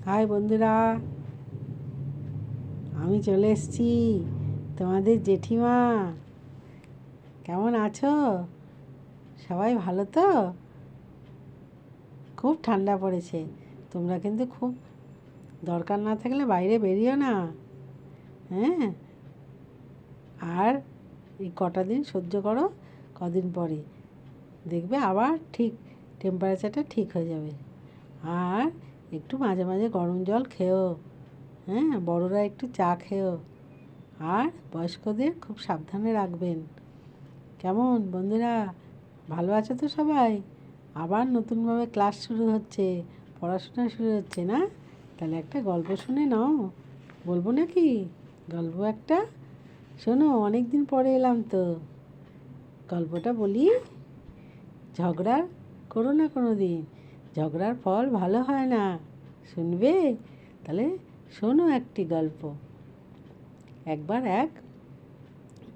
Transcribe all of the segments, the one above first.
High বন্ধুরা, আমি চলে এসেছি, তোমাদের জেঠিমা। কেমন আছো? সবাই ভালো তো? খুব ঠান্ডা পড়েছে। তোমরা কিন্তু খুব দরকার না থাকলে বাইরে বেরিও না, হ্যাঁ? আর এই কটা দিন সহ্য করো, কদিন পরে দেখবে আবার ঠিক টেম্পারেচারটা ঠিক হয়ে যাবে। আর একটু মাঝে মাঝে গরম জল খেও, হ্যাঁ? বড়রা একটু চা খেও। আর বয়স্কদের খুব সাবধানে রাখবেন। কেমন বন্ধুরা, ভালো আছো তো সবাই? আবার নতুনভাবে ক্লাস শুরু হচ্ছে, পড়াশোনা শুরু হচ্ছে না? তাহলে একটা গল্প শুনে নাও, বলবো নাকি গল্প একটা? শোনো, অনেক দিন পরে এলাম তো, গল্পটা বলি। ঝগড়া করো না কোনো দিন, ঝগড়ার ফল ভালো হয় না। শুনবে? তাহলে শোনো একটি গল্প। একবার এক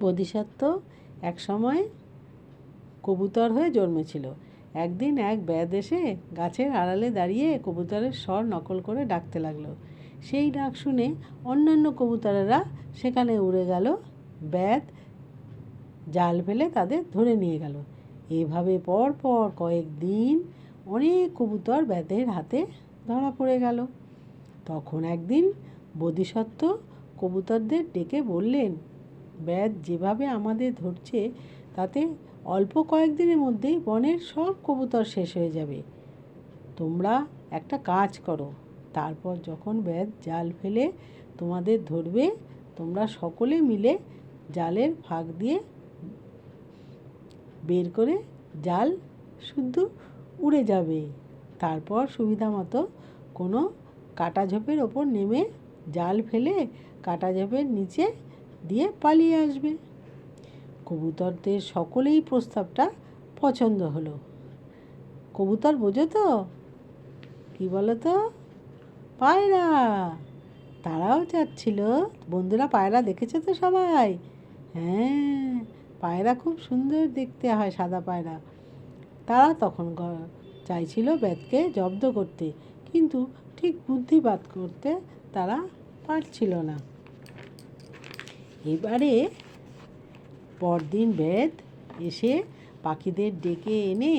বোধিসত্ত্ব এক সময় কবুতর হয়ে জন্মেছিল। একদিন এক ব্যাধ এসে গাছের আড়ালে দাঁড়িয়ে কবুতরের স্বর নকল করে ডাকতে লাগলো। সেই ডাক শুনে অন্যান্য কবুতরেরা সেখানে উড়ে গেল। ব্যাধ জাল ফেলে তাদের ধরে নিয়ে গেল। এভাবে পর পর কয়েকদিন অনেক কবুতর ব্যাধের হাতে ধরা পড়ে গেল। তখন একদিন বোধিসত্ত্ব কবুতরদের ডেকে বললেন, ব্যাধ যেভাবে আমাদের ধরছে তাতে অল্প কয়েকদিনের মধ্যেই বনের সব কবুতর শেষ হয়ে যাবে। তোমরা একটা কাজ করো, তারপর যখন ব্যাধ জাল ফেলে তোমাদের ধরবে, তোমরা সকলে মিলে জালের ফাঁক দিয়ে বের করে জাল শুদ্ধ উড়ে যাবে। তারপর সুবিধা মতো কোনো কাটা ঝোপের ওপর নেমে জাল ফেলে কাটা ঝোপের নিচে দিয়ে পালিয়ে আসবে। কবুতরদের সকলেই প্রস্তাবটা পছন্দ হলো। কবুতর বোঝো তো? কি বলো তো? পায়রা। তারাও চাচ্ছিল। বন্ধুরা, পায়রা দেখেছো তো সবাই? হ্যাঁ, পায়রা খুব সুন্দর দেখতে হয়, সাদা পায়রা। তারা তখন চাইছিল ব্যাধকে জব্দ করতে, কিন্তু ঠিক বুদ্ধিপাত করতে তারা পারছিল না। এবারে পরদিন ব্যাধ এসে পাখিদের ডেকে এনে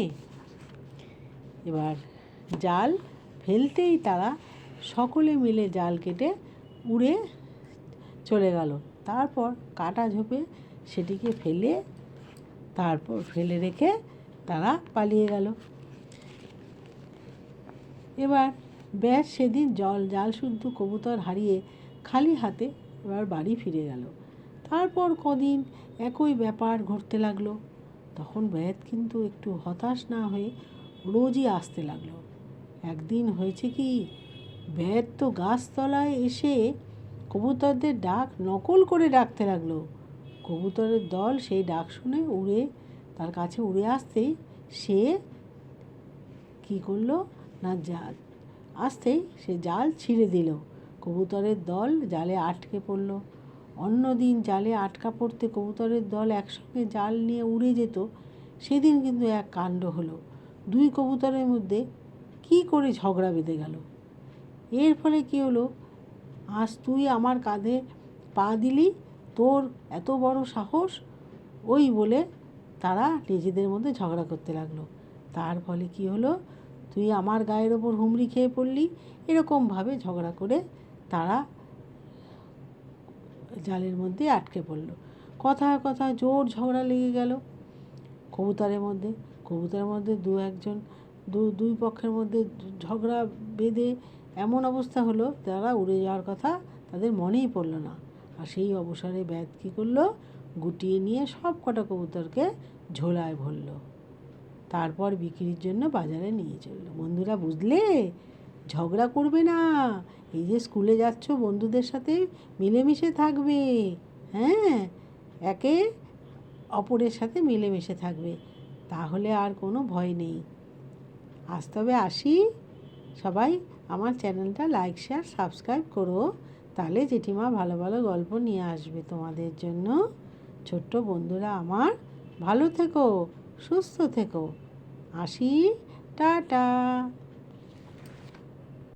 এবার জাল ফেলতেই তারা সকলে মিলে জাল কেটে উড়ে চলে গেল। তারপর কাটা ঝোপে সেটিকে ফেলে রেখে তারা পালিয়ে গেল। এবার ব্যাস সেদিন জাল শুদ্ধ কবুতর হারিয়ে খালি হাতে এবার বাড়ি ফিরে গেল। তারপর কদিন একই ব্যাপার ঘটতে লাগলো। তখন ব্যাধ কিন্তু একটু হতাশ না হয়ে রোজই আসতে লাগলো। একদিন হয়েছে কি, ব্যাধ তো গাছতলায় এসে কবুতরদের ডাক নকল করে ডাকতে লাগলো। কবুতরের দল সেই ডাক শুনে তার কাছে উড়ে আসতেই সে কী করলো না, আসতেই সে জাল ছিঁড়ে দিল। কবুতরের দল জালে আটকে পড়ল। অন্যদিন জালে আটকা পড়তে কবুতরের দল একসঙ্গে জাল নিয়ে উড়ে যেত। সেদিন কিন্তু এক কাণ্ড হলো। দুই কবুতরের মধ্যে কি করে ঝগড়া বেঁধে গেল। এর ফলে কী হলো, আজ তুই আমার কাঁধে পা দিলি, তোর এত বড় সাহস, ওই বলে তারা নিজেদের মধ্যে ঝগড়া করতে লাগলো। তার ফলে কি হলো, তুই আমার গায়ের ওপর হুমড়ি খেয়ে পড়লি। এরকমভাবে ঝগড়া করে তারা জালের মধ্যে আটকে পড়ল। কথায় কথায় জোর ঝগড়া লেগে গেল কবুতরের মধ্যে দুই পক্ষের মধ্যে ঝগড়া বেঁধে এমন অবস্থা হলো, তারা উড়ে যাওয়ার কথা তাদের মনেই পড়ল না। আর সেই অবসরে ব্যাধ কী করলো, গুটিয়ে নিয়ে সব কটা কবুতরকে ঝোলায় ভরল। তারপর বিক্রির জন্য বাজারে নিয়ে চললো। বন্ধুরা, বুঝলে? ঝগড়া করবে না। এই যে স্কুলে যাচ্ছ, বন্ধুদের সাথে মিলেমিশে থাকবে, হ্যাঁ? একে অপরের সাথে মিলেমিশে থাকবে, তাহলে আর কোনো ভয় নেই। আজ তবে আসি। সবাই আমার চ্যানেলটা লাইক, শেয়ার, সাবস্ক্রাইব করো, তাহলে জেঠিমা ভালো ভালো গল্প নিয়ে আসবে তোমাদের জন্য। ছোট্ট বন্ধুরা আমার, ভালো থেকো, সুস্থ থেকো। আসি, টাটা।